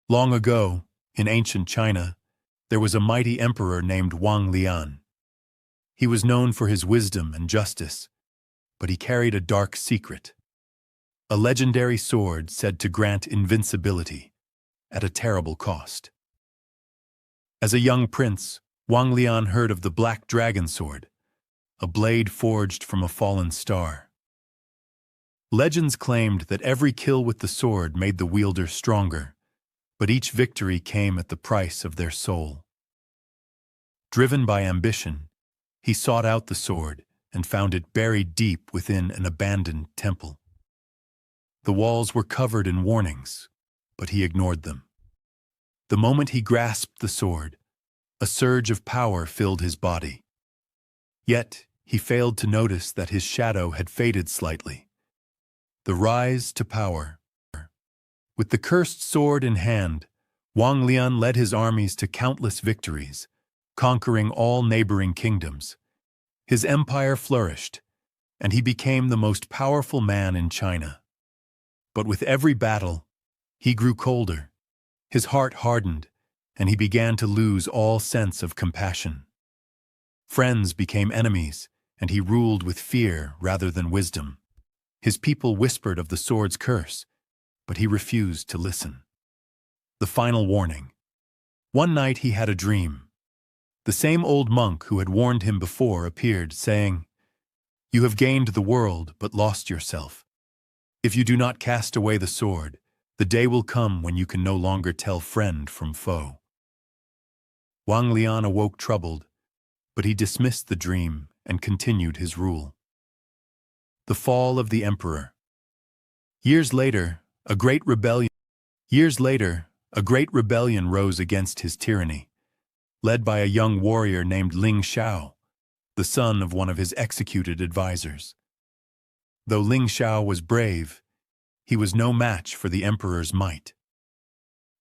Long ago, in ancient China, there was a mighty emperor named Wang Lian. He was known for his wisdom and justice, but he carried a dark secret. A legendary sword said to grant invincibility, at a terrible cost. As a young prince, Wang Lian heard of the Black Dragon Sword, a blade forged from a fallen star. Legends claimed that every kill with the sword made the wielder stronger, but each victory came at the price of their soul. Driven by ambition, he sought out the sword and found it buried deep within an abandoned temple. The walls were covered in warnings, but he ignored them. The moment he grasped the sword, a surge of power filled his body. Yet, he failed to notice that his shadow had faded slightly. The rise to power. With the cursed sword in hand, Wang Lian led his armies to countless victories, conquering all neighboring kingdoms. His empire flourished, and he became the most powerful man in China. But with every battle, he grew colder. His heart hardened, and he began to lose all sense of compassion. Friends became enemies, and he ruled with fear rather than wisdom. His people whispered of the sword's curse, but he refused to listen. The final warning. One night he had a dream. The same old monk who had warned him before appeared, saying, "You have gained the world, but lost yourself. If you do not cast away the sword, the day will come when you can no longer tell friend from foe." Wang Lian awoke troubled, but he dismissed the dream and continued his rule. The fall of the emperor. Years later, a great rebellion rose against his tyranny, led by a young warrior named Ling Xiao, the son of one of his executed advisors. Though Ling Xiao was brave, he was no match for the emperor's might.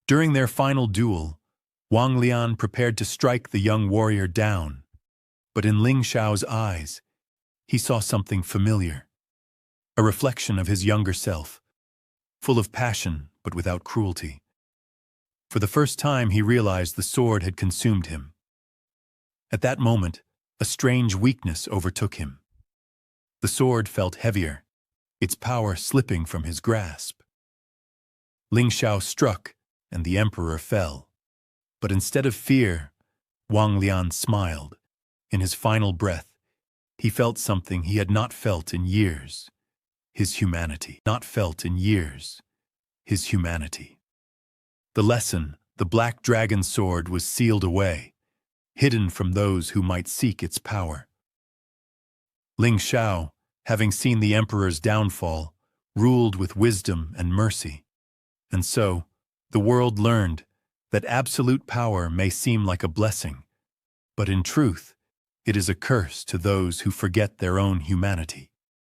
During their final duel, Wang Lian prepared to strike the young warrior down, but in Ling Xiao's eyes, he saw something familiar, a reflection of his younger self, full of passion but without cruelty. For the first time he realized the sword had consumed him. At that moment, a strange weakness overtook him. The sword felt heavier, its power slipping from his grasp. Ling Xiao struck, and the emperor fell. But instead of fear, Wang Lian smiled. In his final breath, he felt something he had not felt in years. His humanity. His humanity. The lesson, the Black Dragon Sword, was sealed away, hidden from those who might seek its power. Ling Xiao, having seen the emperor's downfall, ruled with wisdom and mercy. And so, the world learned that absolute power may seem like a blessing, but in truth, it is a curse to those who forget their own humanity.